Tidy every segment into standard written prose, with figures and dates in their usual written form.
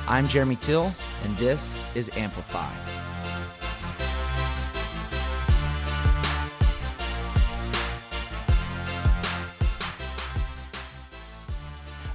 I'm Jeremy Thiel, and this is Amplify.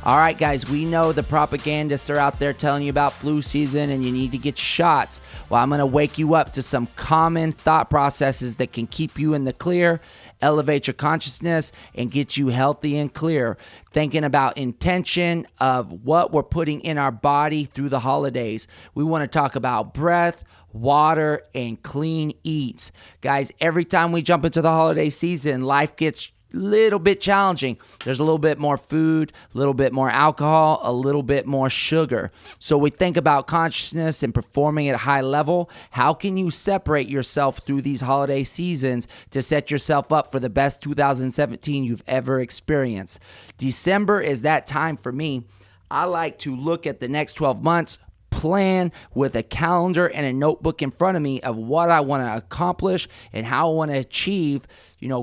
All right, guys, we know the propagandists are out there telling you about flu season and you need to get shots. Well, I'm going to wake you up to some common thought processes that can keep you in the clear, elevate your consciousness, and get you healthy and clear. Thinking about intention of what we're putting in our body through the holidays. We want to talk about breath, water, and clean eats. Guys, every time we jump into the holiday season, life gets little bit challenging. There's a little bit more food, a little bit more alcohol, a little bit more sugar. So we think about consciousness and performing at a high level. How can you separate yourself through these holiday seasons to set yourself up for the best 2017 you've ever experienced? December is that time for me. I like to look at the next 12 months, plan with a calendar and a notebook in front of me of what I want to accomplish and how I want to achieve,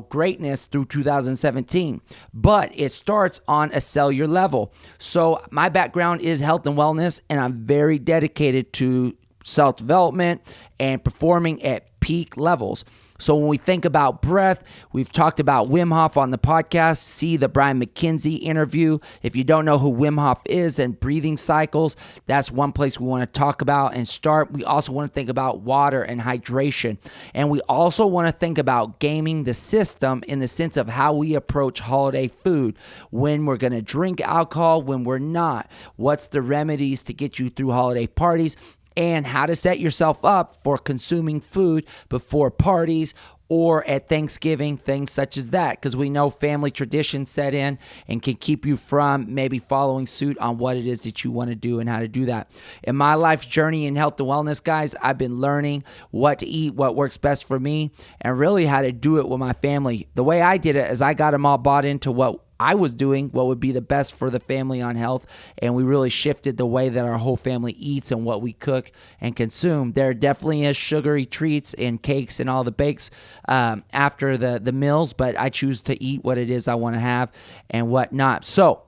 greatness through 2017. But it starts on a cellular level. So my background is health and wellness, and I'm very dedicated to self-development and performing at peak levels. So when we think about breath, we've talked about Wim Hof on the podcast. See the Brian McKenzie interview. If you don't know who Wim Hof is and breathing cycles, that's one place we want to talk about and start. We also want to think about water and hydration. And we also want to think about gaming the system in the sense of how we approach holiday food. When we're going to drink alcohol, when we're not. What's the remedies to get you through holiday parties? And how to set yourself up for consuming food before parties or at Thanksgiving, things such as that, because we know family traditions set in and can keep you from maybe following suit on what it is that you want to do and how to do that. In my life's journey in health and wellness, guys, I've been learning what to eat, what works best for me, and really how to do it with my family. The way I did it is I got them all bought into what I was doing, what would be the best for the family on health, and we really shifted the way that our whole family eats and what we cook and consume. There definitely is sugary treats and cakes and all the bakes after the meals, but I choose to eat what it is I want to have and what not. So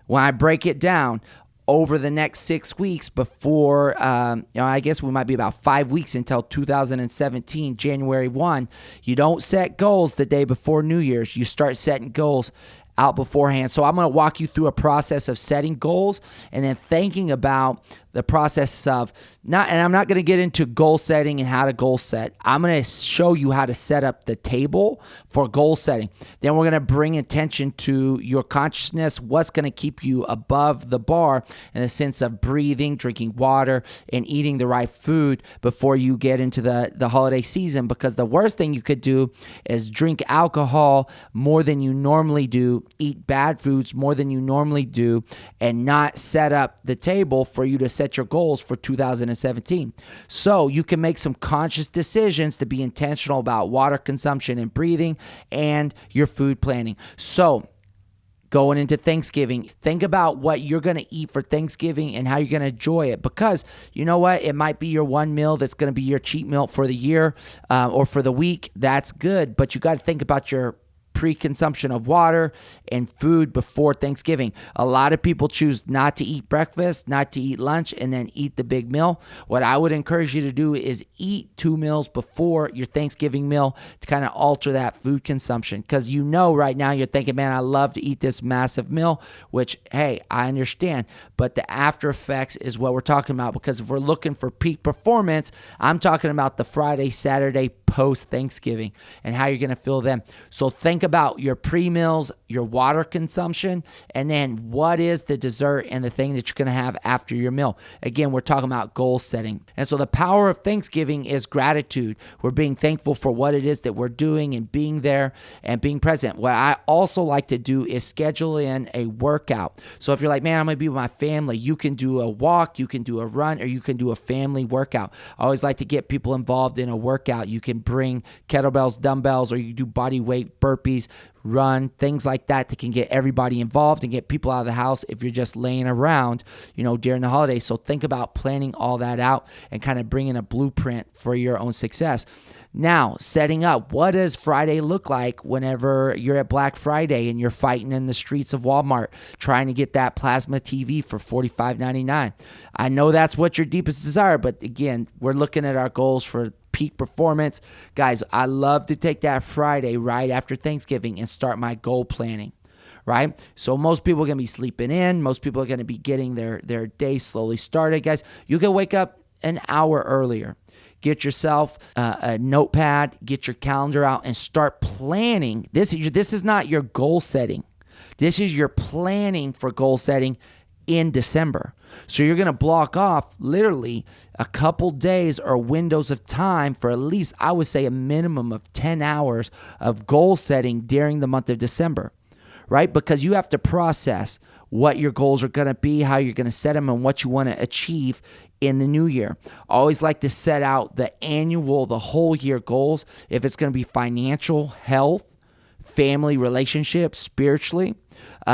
when I break it down, over the next 6 weeks before, I guess we might be about 5 weeks until 2017, January 1, you don't set goals the day before New Year's. You start setting goals out beforehand. So I'm going to walk you through a process of setting goals and then thinking about the process of and I'm not going to get into goal setting and how to goal set. I'm going to show you how to set up the table for goal setting. Then we're going to bring attention to your consciousness, what's going to keep you above the bar in the sense of breathing, drinking water, and eating the right food before you get into the holiday season, because the worst thing you could do is drink alcohol more than you normally do, eat bad foods more than you normally do, and not set up the table for you to set your goals for 2017. So you can make some conscious decisions to be intentional about water consumption and breathing and your food planning. So going into Thanksgiving, think about what you're going to eat for Thanksgiving and how you're going to enjoy it, because you know what? It might be your one meal that's going to be your cheat meal for the year or for the week. That's good, but you got to think about your pre-consumption of water and food before Thanksgiving. A lot of people choose not to eat breakfast, not to eat lunch, and then eat the big meal. What I would encourage you to do is eat 2 meals before your Thanksgiving meal to kind of alter that food consumption. Because right now you're thinking, man, I love to eat this massive meal, which, hey, I understand. But the after effects is what we're talking about, because if we're looking for peak performance, I'm talking about the Friday, Saturday post-Thanksgiving and how you're going to feel then. So think about your pre-meals, your water consumption, and then what is the dessert and the thing that you're going to have after your meal. Again, we're talking about goal setting. And so the power of Thanksgiving is gratitude. We're being thankful for what it is that we're doing and being there and being present. What I also like to do is schedule in a workout. So if you're like, man, I'm going to be with my family, you can do a walk, you can do a run, or you can do a family workout. I always like to get people involved in a workout. You can bring kettlebells, dumbbells, or you can do body weight, burpees, run, things like that can get everybody involved and get people out of the house if you're just laying around, during the holidays. So think about planning all that out and kind of bringing a blueprint for your own success. Now, setting up, what does Friday look like whenever you're at Black Friday and you're fighting in the streets of Walmart trying to get that plasma TV for $45.99? I know that's what your deepest desire, but again, we're looking at our goals for peak performance. Guys, I love to take that Friday right after Thanksgiving and start my goal planning. Right? So most people are going to be sleeping in. Most people are going to be getting their day slowly started. Guys, you can wake up an hour earlier. Get yourself a notepad, get your calendar out, and start planning. This is not your goal setting. This is your planning for goal setting in December. So you're going to block off literally a couple days or windows of time for at least, I would say, a minimum of 10 hours of goal setting during the month of December. Right? Because you have to process what your goals are going to be, how you're going to set them, and what you want to achieve in the new year. I always like to set out the whole year goals. If it's going to be financial, health, family, relationships, spiritually,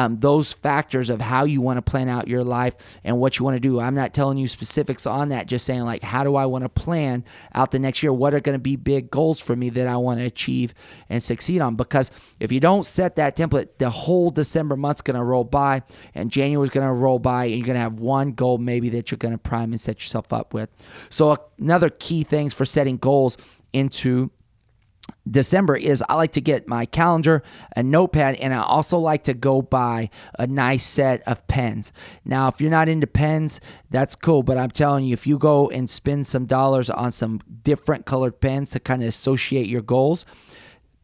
those factors of how you want to plan out your life and what you want to do. I'm not telling you specifics on that, just saying like, how do I want to plan out the next year? What are going to be big goals for me that I want to achieve and succeed on? Because if you don't set that template, the whole December month's going to roll by and January's going to roll by, and you're going to have one goal maybe that you're going to prime and set yourself up with. So another key things for setting goals into December is I like to get my calendar, a notepad, and I also like to go buy a nice set of pens. Now, if you're not into pens, that's cool, but I'm telling you, if you go and spend some dollars on some different colored pens to kind of associate your goals,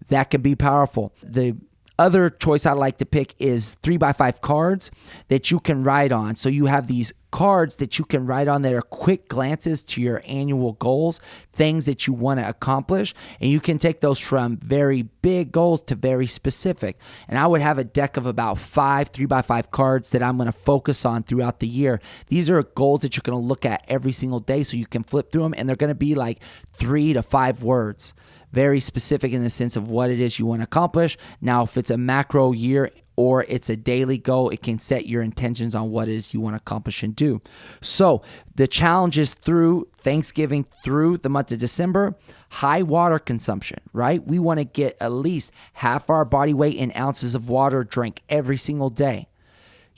that can be powerful. The other choice I like to pick is 3x5 cards that you can write on. So you have these cards that you can write on that are quick glances to your annual goals, things that you want to accomplish, and you can take those from very big goals to very specific. And I would have a deck of about 5 3x5 cards that I'm going to focus on throughout the year. These are goals that you're going to look at every single day so you can flip through them, and they're going to be like 3 to 5 words. Very specific in the sense of what it is you want to accomplish. Now, if it's a macro year or it's a daily goal, it can set your intentions on what it is you want to accomplish and do. So the challenge is through Thanksgiving, through the month of December, high water consumption, right? We want to get at least half our body weight in ounces of water drank every single day.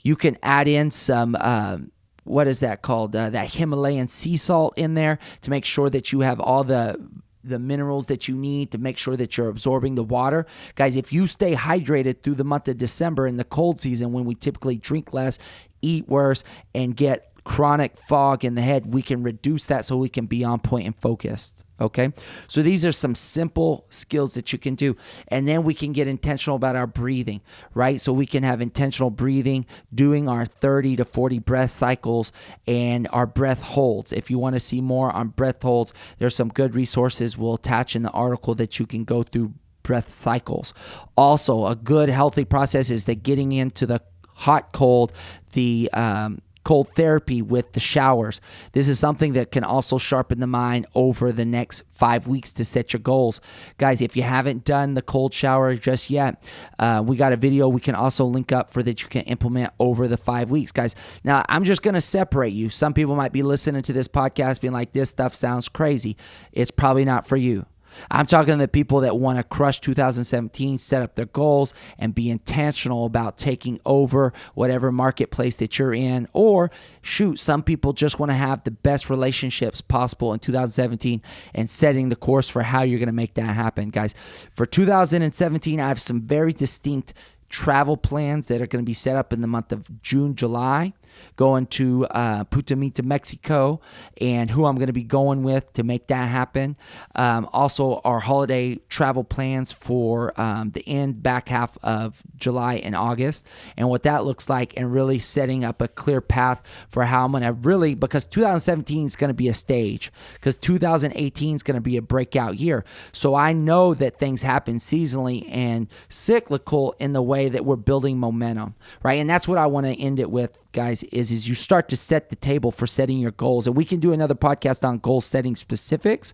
You can add in some, what is that called? That Himalayan sea salt in there to make sure that you have all the minerals that you need to make sure that you're absorbing the water. Guys, if you stay hydrated through the month of December in the cold season when we typically drink less, eat worse, and get chronic fog in the head, we can reduce that so we can be on point and focused. Okay, so these are some simple skills that you can do. And then we can get intentional about our breathing, right? So we can have intentional breathing, doing our 30 to 40 breath cycles and our breath holds. If you want to see more on breath holds, there's some good resources we'll attach in the article that you can go through breath cycles. Also, a good healthy process is the getting into the hot, cold, the cold therapy with the showers. This is something that can also sharpen the mind over the next 5 weeks to set your goals. Guys, if you haven't done the cold shower just yet, we got a video we can also link up for that you can implement over the 5 weeks. Guys, now I'm just going to separate you. Some people might be listening to this podcast being like, this stuff sounds crazy. It's probably not for you. I'm talking to the people that want to crush 2017, set up their goals, and be intentional about taking over whatever marketplace that you're in. Or, shoot, some people just want to have the best relationships possible in 2017 and setting the course for how you're going to make that happen. Guys, for 2017, I have some very distinct travel plans that are going to be set up in the month of June, July. Going to Putamita, Mexico, and who I'm going to be going with to make that happen. Also, our holiday travel plans for the back half of July and August, and what that looks like, and really setting up a clear path for how I'm going to really, because 2017 is going to be a stage, because 2018 is going to be a breakout year. So I know that things happen seasonally and cyclical in the way that we're building momentum, right? And that's what I want to end it with, guys, is you start to set the table for setting your goals. And we can do another podcast on goal setting specifics,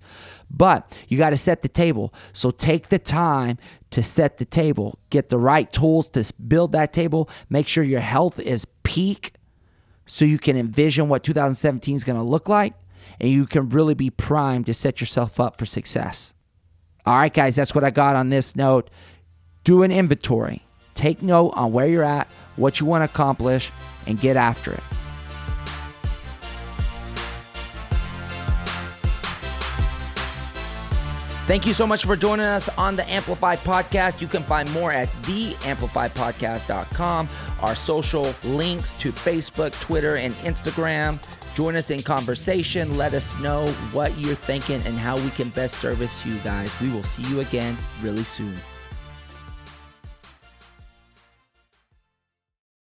but you got to set the table. So take the time to set the table. Get the right tools to build that table. Make sure your health is peak so you can envision what 2017 is going to look like, and you can really be primed to set yourself up for success. All right, guys, that's what I got on this note. Do an inventory. Take note on where you're at, what you want to accomplish, and get after it. Thank you so much for joining us on the Amplified Podcast. You can find more at theamplifiedpodcast.com. Our social links to Facebook, Twitter, and Instagram. Join us in conversation. Let us know what you're thinking and how we can best service you guys. We will see you again really soon.